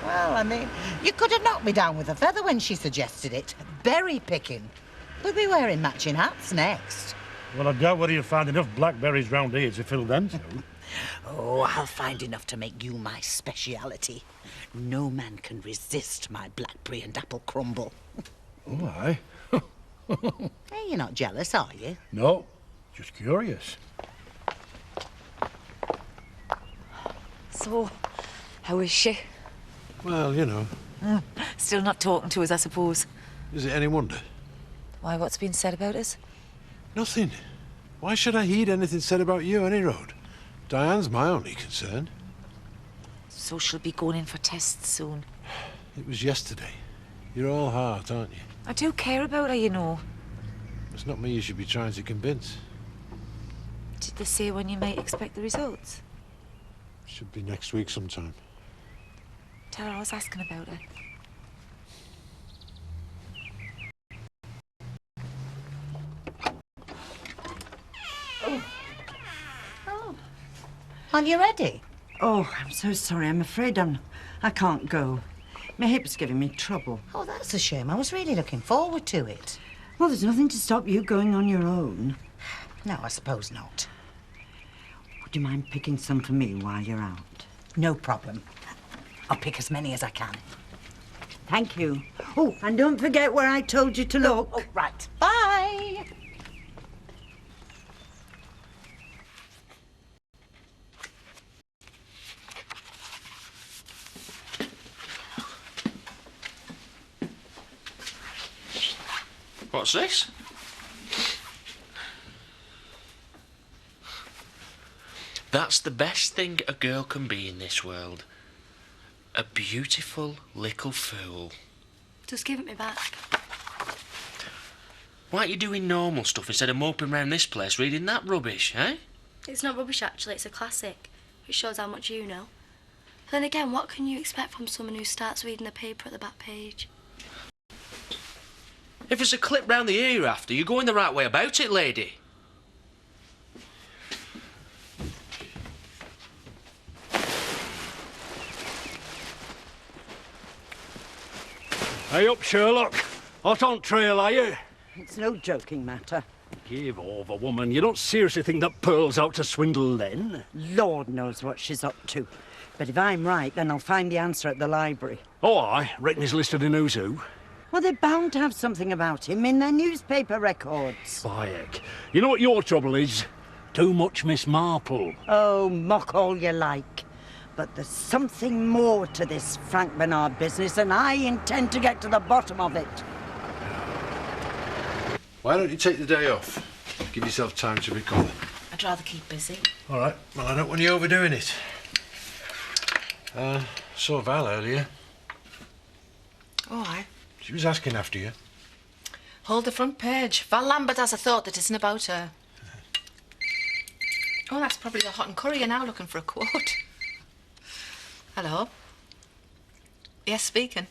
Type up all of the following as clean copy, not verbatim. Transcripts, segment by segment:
Well, I mean, you could have knocked me down with a feather when she suggested it. Berry picking. We'll be wearing matching hats next. Well, I doubt whether you'll find enough blackberries round here to fill them two. Oh, I'll find enough to make you my speciality. No man can resist my blackberry and apple crumble. Oh, aye. Hey, you're not jealous, are you? No, just curious. So, how is she? Well, you know. Still not talking to us, I suppose. Is it any wonder? Why, what's been said about us? Nothing. Why should I heed anything said about you, any road? Diane's my only concern. So she'll be going in for tests soon. It was yesterday. You're all heart, aren't you? I do care about her, you know. It's not me you should be trying to convince. Did they say when you might expect the results? Should be next week sometime. Tell her I was asking about her. Aren't you ready? Oh, I'm so sorry. I'm afraid I can't go. My hip's giving me trouble. Oh, that's a shame. I was really looking forward to it. Well, there's nothing to stop you going on your own. No, I suppose not. Would you mind picking some for me while you're out? No problem. I'll pick as many as I can. Thank you. Oh, and don't forget where I told you to look. Oh, right. Bye. What's this? That's the best thing a girl can be in this world. A beautiful little fool. Just give it me back. Why aren't you doing normal stuff instead of moping around this place reading that rubbish, eh? It's not rubbish, actually. It's a classic. It shows how much you know. Then again, what can you expect from someone who starts reading the paper at the back page? If it's a clip round the ear you're after, you're going the right way about it, lady. Hey up, Sherlock. Hot on trail, are you? It's no joking matter. Give over, woman. You don't seriously think that Pearl's out to swindle Len? Lord knows what she's up to. But if I'm right, then I'll find the answer at the library. Oh, aye. Reckon he's listed in Who's Who. Well, they're bound to have something about him in their newspaper records. By heck. You know what your trouble is? Too much Miss Marple. Oh, mock all you like. But there's something more to this Frank Bernard business, and I intend to get to the bottom of it. Why don't you take the day off? Give yourself time to recover. I'd rather keep busy. All right. Well, I don't want you overdoing it. Saw Val earlier. Oh, aye. She was asking after you. Hold the front page. Val Lambert has a thought that isn't about her. Oh, that's probably the hot and curry. You're now looking for a quote. Hello? Yes, speaking.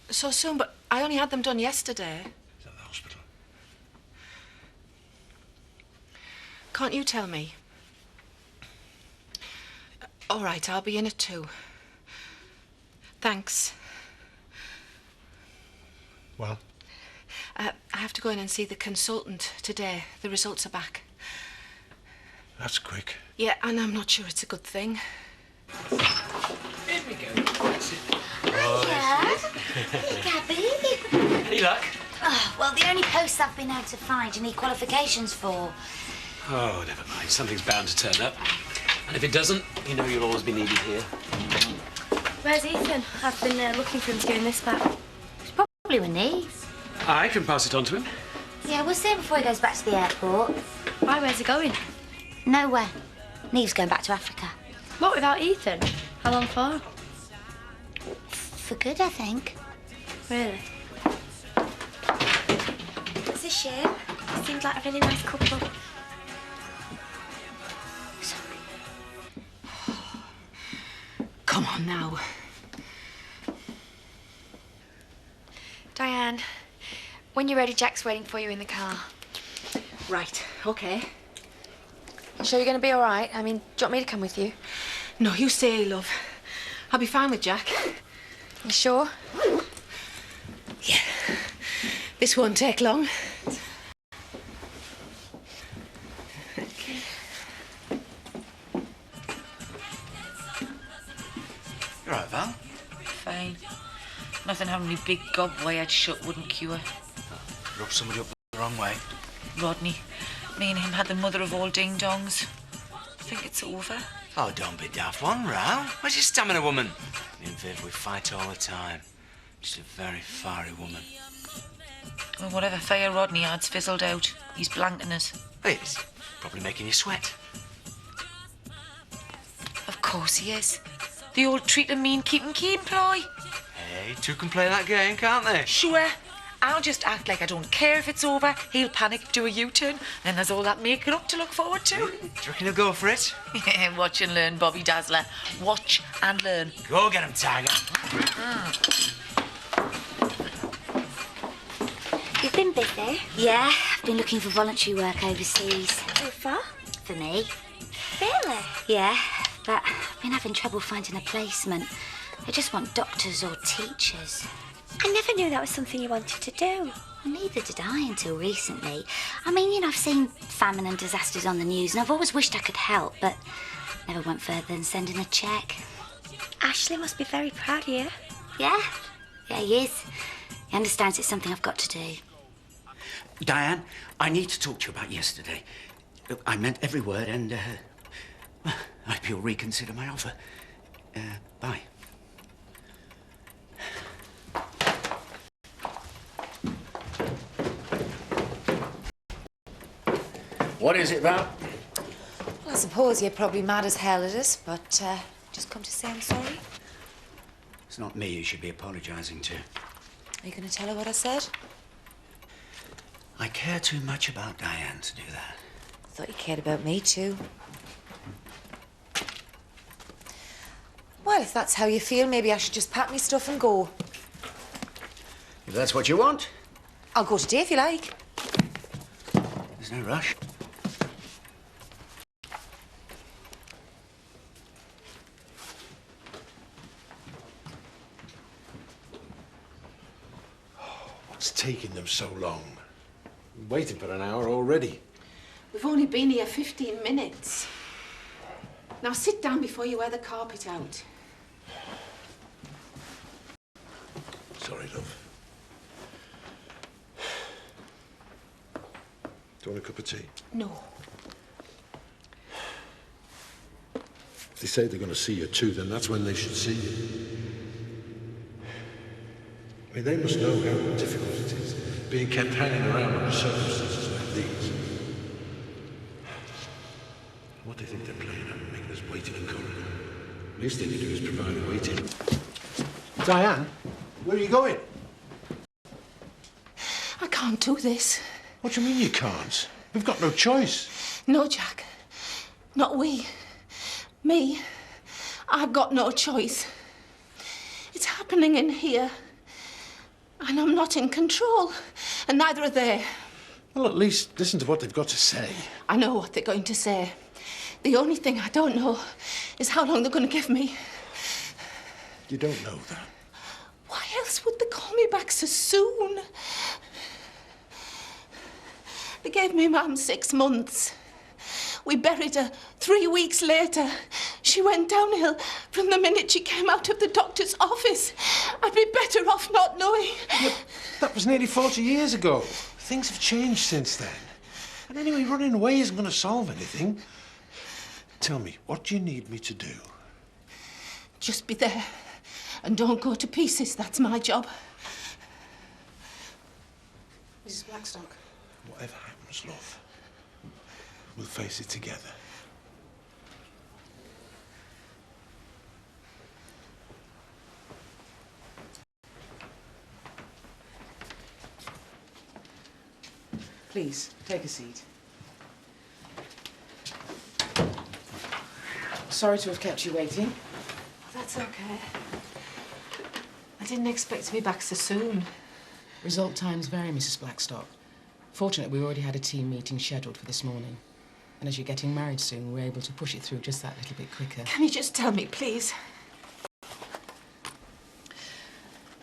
So soon, but I only had them done yesterday. Is that the hospital? Can't you tell me? All right, I'll be in at 2. Thanks. Well? I have to go in and see the consultant today. The results are back. That's quick. Yeah, and I'm not sure it's a good thing. Here we go. That's it. Hey, Gabby. Hey, look. Oh, well, the only post I've been able to find you need qualifications for. Oh, never mind. Something's bound to turn up. And if it doesn't, you know you'll always be needed here. Where's Ethan? I've been looking for him to give him this back. It's probably with Neve. I can pass it on to him. Yeah, we'll see him before he goes back to the airport. Why, where's he going? Nowhere. Neve's going back to Africa. What, without Ethan? How long for? For good, I think. Really? It's a shame. It seems like a really nice couple. Come on now. Diane, when you're ready, Jack's waiting for you in the car. Right, OK. You sure you're going to be all right? I mean, do you want me to come with you? No, you stay, love. I'll be fine with Jack. You sure? Yeah. This won't take long. You all right, Val? Fine. Nothing having me big gob wired shut wouldn't cure. Rub somebody up the wrong way. Rodney, me and him had the mother of all ding-dongs. Think it's over? Oh, don't be daft. One row. Where's your stamina, woman? Me and Viv, we fight all the time. She's a very fiery woman. Well, whatever fire Rodney had's fizzled out. He's blanking us. He's probably making you sweat. Of course he is. The old treat him mean, keep him keen ploy. Hey, two can play that game, can't they? Sure. I'll just act like I don't care if it's over. He'll panic, do a U-turn, then there's all that making up to look forward to. Do you reckon he'll go for it? Watch and learn, Bobby Dazzler. Watch and learn. Go get him, Tiger. You've been busy? Yeah, I've been looking for voluntary work overseas. So far? For me? Really? Yeah, but I've been having trouble finding a placement. They just want doctors or teachers. I never knew that was something you wanted to do. Well, neither did I until recently. I mean, you know, I've seen famine and disasters on the news, and I've always wished I could help, but never went further than sending a cheque. Ashley must be very proud of you. Yeah, he is. He understands it's something I've got to do. Diane, I need to talk to you about yesterday. I meant every word, and I hope you'll reconsider my offer. Bye. What is it, Val? Well, I suppose you're probably mad as hell at us, but just come to say I'm sorry. It's not me you should be apologising to. Are you going to tell her what I said? I care too much about Diane to do that. I thought you cared about me too. Well, if that's how you feel, maybe I should just pack me stuff and go. If that's what you want. I'll go today if you like. There's no rush. What's taking them so long? I'm waiting for an hour already. We've only been here 15 minutes. Now sit down before you wear the carpet out. Sorry, love. Do you want a cup of tea? No. If they say they're going to see you too, then that's when they should see you. I mean, they must know how difficult it is being kept hanging around under circumstances like these. What do they think they're playing at, making us wait in a corridor? The least they can do is provide a waiting. Diane, where are you going? I can't do this. What do you mean you can't? We've got no choice. No, Jack. Not we. Me. I've got no choice. It's happening in here. And I'm not in control. And neither are they. Well, at least listen to what they've got to say. I know what they're going to say. The only thing I don't know is how long they're going to give me. You don't know that. Why else would they call me back so soon? They gave me Mum 6 months. We buried her 3 weeks later. She went downhill from the minute she came out of the doctor's office. I'd be better off not knowing. But that was nearly 40 years ago. Things have changed since then. And anyway, running away isn't going to solve anything. Tell me, what do you need me to do? Just be there. And don't go to pieces. That's my job. Mrs. Blackstock. Whatever happens, love, we'll face it together. Please, take a seat. Sorry to have kept you waiting. That's okay. I didn't expect to be back so soon. Result times vary, Mrs. Blackstock. Fortunately, we already had a team meeting scheduled for this morning. And as you're getting married soon, we're able to push it through just that little bit quicker. Can you just tell me, please?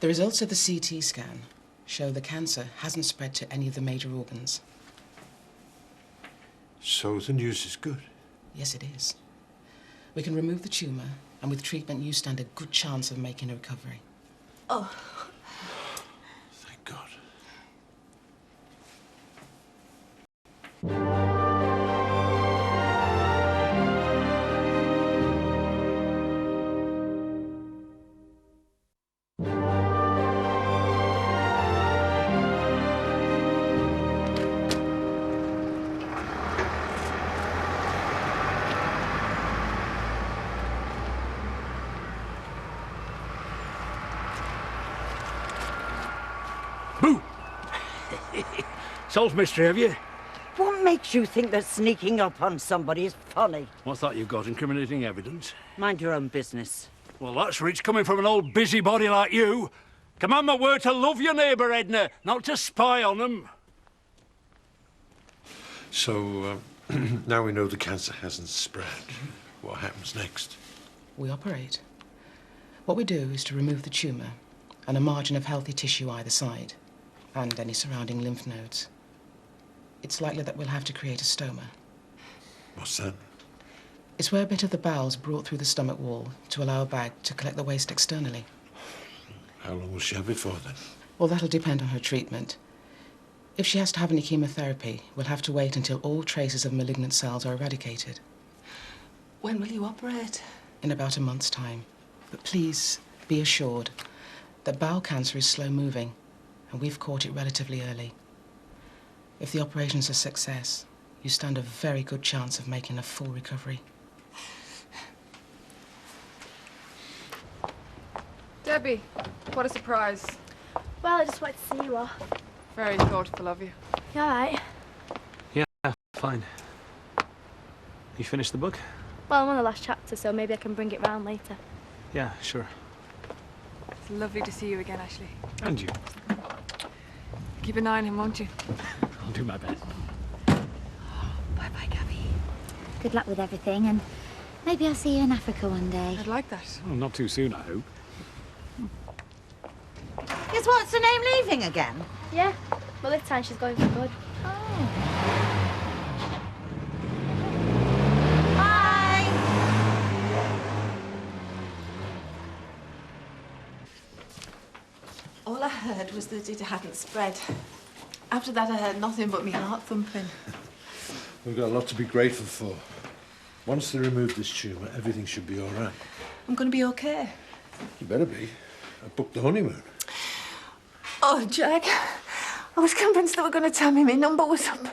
The results of the CT scan show the cancer hasn't spread to any of the major organs. So the news is good. Yes, it is. We can remove the tumour, and with treatment, you stand a good chance of making a recovery. Oh. Thank God. Boo! Solved mystery, have you? What makes you think that sneaking up on somebody is funny? What's that you've got? Incriminating evidence? Mind your own business. Well, that's rich coming from an old busybody like you. Command my word to love your neighbour, Edna, not to spy on them. So, now we know the cancer hasn't spread. What happens next? We operate. What we do is to remove the tumour and a margin of healthy tissue either side, and any surrounding lymph nodes. It's likely that we'll have to create a stoma. What's that? It's where a bit of the bowel's brought through the stomach wall to allow a bag to collect the waste externally. How long will she have it for, then? Well, that'll depend on her treatment. If she has to have any chemotherapy, we'll have to wait until all traces of malignant cells are eradicated. When will you operate? In about a month's time. But please be assured that bowel cancer is slow-moving, and we've caught it relatively early. If the operation's a success, you stand a very good chance of making a full recovery. Debbie, what a surprise. Well, I just wanted to see you off. Very thoughtful of you. You all right? Yeah, fine. You finished the book? Well, I'm on the last chapter, so maybe I can bring it round later. Yeah, sure. It's lovely to see you again, Ashley. And you. Keep an eye on him, won't you? I'll do my best. Bye-bye, Gabby. Good luck with everything, and maybe I'll see you in Africa one day. I'd like that. Well, not too soon, I hope. Is what's her name leaving again? Yeah, but this time she's going for good. Bye! All I heard was that it hadn't spread. After that, I heard nothing but me heart thumping. We've got a lot to be grateful for. Once they remove this tumour, everything should be all right. I'm going to be okay. You better be. I booked the honeymoon. Oh, Jack, I was convinced they were going to tell me my number was up.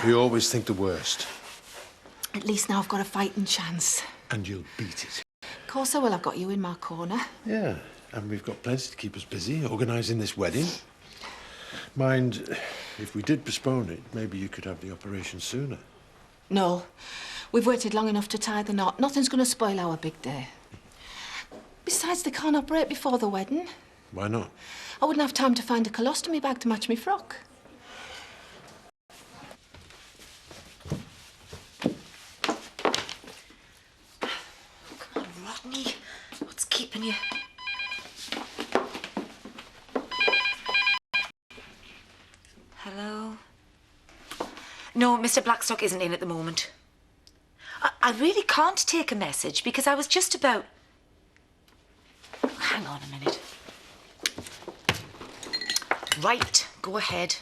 We always think the worst. At least now I've got a fighting chance. And you'll beat it. Of course I will. I've got you in my corner. Yeah, and we've got plenty to keep us busy, organising this wedding. Mind, if we did postpone it, maybe you could have the operation sooner. No, we've waited long enough to tie the knot. Nothing's going to spoil our big day. Besides, they can't operate before the wedding. Why not? I wouldn't have time to find a colostomy bag to match my frock. Come on, Rodney. What's keeping you? Hello? No, Mr. Blackstock isn't in at the moment. I really can't take a message because I was just about... Hang on a minute. Right, go ahead.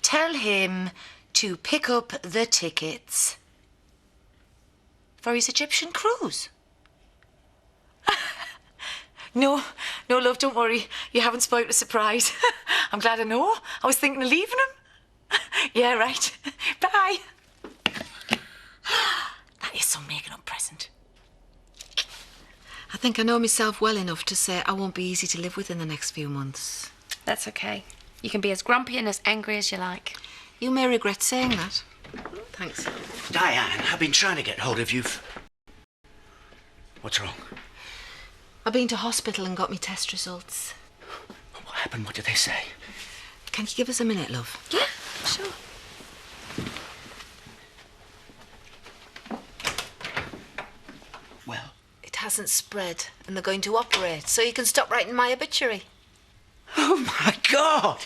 Tell him to pick up the tickets for his Egyptian cruise. No, love, don't worry. You haven't spoiled the surprise. I'm glad I know. I was thinking of leaving him. Yeah, right. Bye. That is some making up present. I think I know myself well enough to say I won't be easy to live with in the next few months. That's okay. You can be as grumpy and as angry as you like. You may regret saying that. Thanks. Diane, I've been trying to get hold of you. What's wrong? I've been to hospital and got me test results. What happened? What did they say? Can you give us a minute, love? Yeah, sure. hasn't spread and they're going to operate, so you can stop writing my obituary. Oh, my God!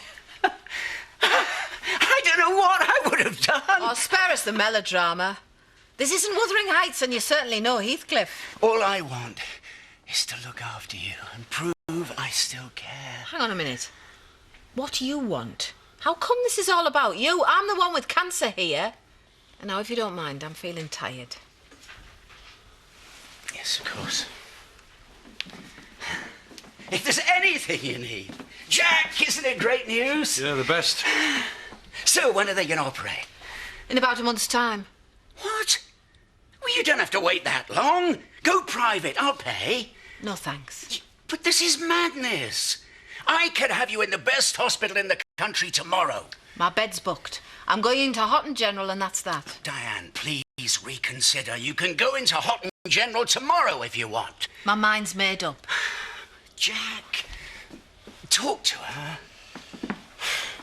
I don't know what I would have done. Oh, spare us the melodrama. This isn't Wuthering Heights, and you certainly know Heathcliff. All I want is to look after you and prove I still care. Hang on a minute. What do you want? How come this is all about you? I'm the one with cancer here. And now, if you don't mind, I'm feeling tired. Yes, of course. If there's anything you need. Jack, isn't it great news? Yeah, the best. So, when are they going to operate? In about a month's time. What? Well, you don't have to wait that long. Go private, I'll pay. No, thanks. But this is madness. I could have you in the best hospital in the country tomorrow. My bed's booked. I'm going into Houghton General, and that's that. Diane, please reconsider. You can go into Houghton General tomorrow if you want. My mind's made up. Jack, talk to her.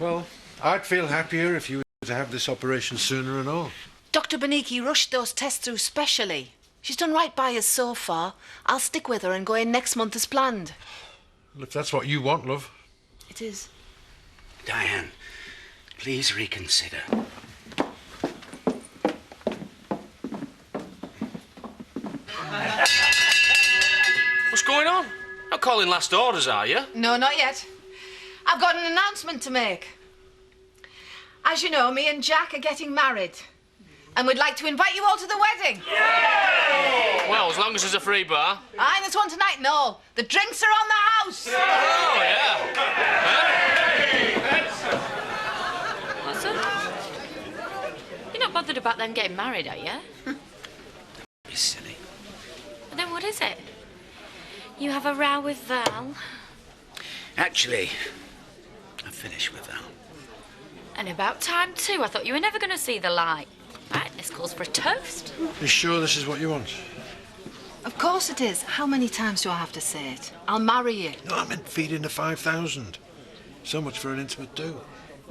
Well, I'd feel happier if you were to have this operation sooner and all. Dr. Beniki rushed those tests through specially. She's done right by us so far. I'll stick with her and go in next month as planned. Well, if that's what you want, love. It is. Diane, please reconsider. What's going on? Not calling last orders, are you? No, not yet. I've got an announcement to make. As you know, me and Jack are getting married. And we'd like to invite you all to the wedding. Yay! Well, as long as there's a free bar. Aye, there's one tonight and all. The drinks are on the house. Oh, yeah. What's up? You're not bothered about them getting married, are you? Don't be silly. Well, then what is it? You have a row with Val? Actually, I've finished with Val. And about time, too. I thought you were never going to see the light. Right, this calls for a toast. You sure this is what you want? Of course it is. How many times do I have to say it? I'll marry you. No, I meant feeding the 5,000. So much for an intimate do.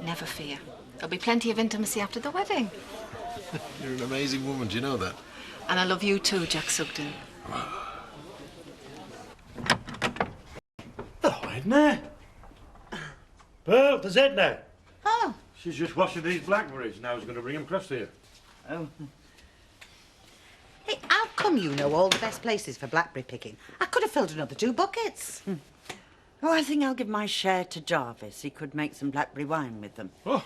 Never fear. There'll be plenty of intimacy after the wedding. You're an amazing woman, do you know that? And I love you too, Jack Sugden. Hello, Edna. Pearl, there's Edna. Oh. She's just washing these blackberries. Now he's going to bring them across here. Oh. Hey, how come you know all the best places for blackberry picking? I could have filled another 2 buckets. Oh, I think I'll give my share to Jarvis. He could make some blackberry wine with them. Oh,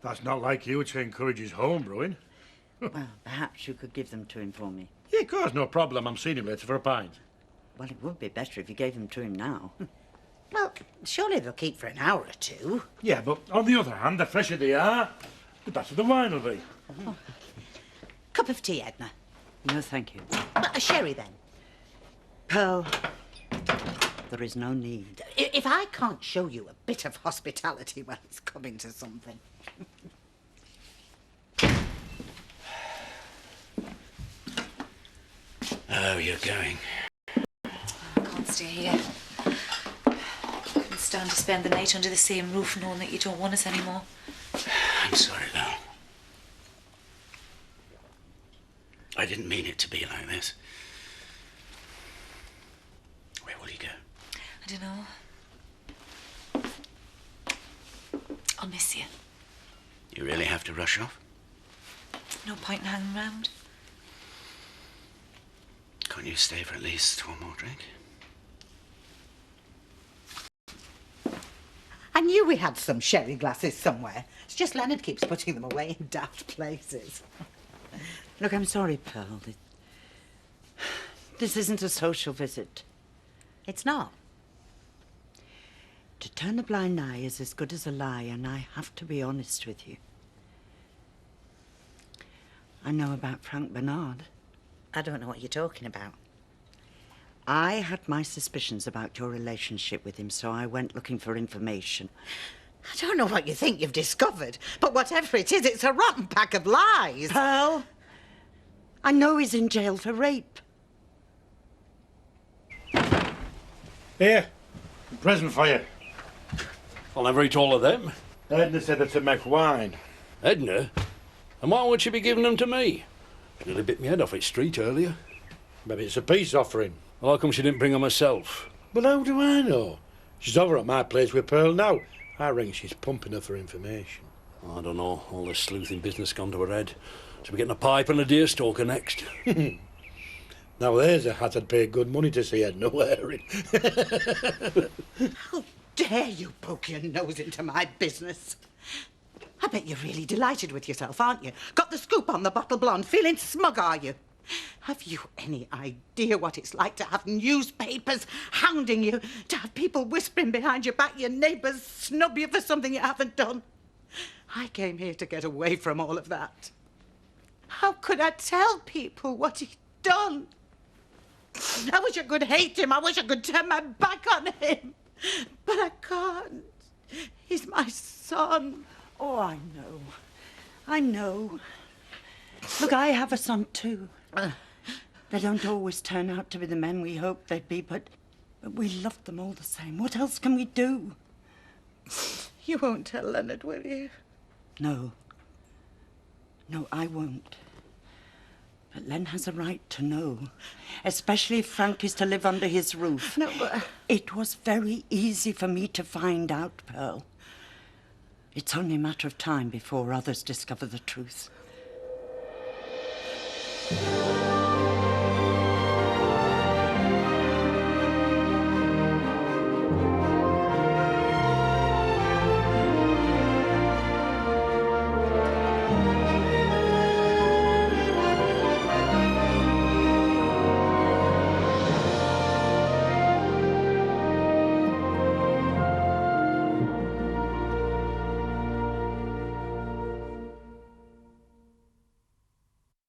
that's not like you to encourage his home brewing. Well, perhaps you could give them to him for me. Yeah, of course, no problem. I'm seeing him later for a pint. Well, it would be better if you gave them to him now. Well, surely they'll keep for an hour or 2. Yeah, but on the other hand, the fresher they are, the better the wine will be. Oh. Cup of tea, Edna. No, thank you. A sherry, then. Pearl, there is no need. If I can't show you a bit of hospitality, well, it's coming to something. Oh, you're going. I can't stay here. I can't stand to spend the night under the same roof knowing that you don't want us anymore. I'm sorry, Val. I didn't mean it to be like this. Where will you go? I don't know. I'll miss you. You really have to rush off? No point in hanging around. Can't you stay for at least 1 more drink? I knew we had some sherry glasses somewhere. It's just Leonard keeps putting them away in daft places. Look, I'm sorry, Pearl. This isn't a social visit. It's not. To turn a blind eye is as good as a lie, and I have to be honest with you. I know about Frank Bernard. I don't know what you're talking about. I had my suspicions about your relationship with him, so I went looking for information. I don't know what you think you've discovered, but whatever it is, it's a rotten pack of lies. Pearl, I know he's in jail for rape. Here, a present for you. I'll never eat all of them. Edna said they're to make wine. Edna? And why would she be giving them to me? She nearly bit me head off its street earlier. Maybe it's a peace offering. Well, how come she didn't bring her herself? But how do I know? She's over at my place with Pearl now. I reckon she's pumping her for information. I don't know. All this sleuthing business gone to her head. She'll be getting a pipe and a deerstalker next. Now there's a hat I'd pay good money to see her nowhere in. How dare you poke your nose into my business? I bet you're really delighted with yourself, aren't you? Got the scoop on the bottle blonde, feeling smug, are you? Have you any idea what it's like to have newspapers hounding you, to have people whispering behind your back, your neighbours snub you for something you haven't done? I came here to get away from all of that. How could I tell people what he'd done? I wish I could hate him. I wish I could turn my back on him. But I can't. He's my son. Oh, I know. I know. Look, I have a son too. They don't always turn out to be the men we hoped they'd be, but we love them all the same. What else can we do? You won't tell Leonard, will you? No. No, I won't. But Len has a right to know, especially if Frank is to live under his roof. No, but... It was very easy for me to find out, Pearl. It's only a matter of time before others discover the truth.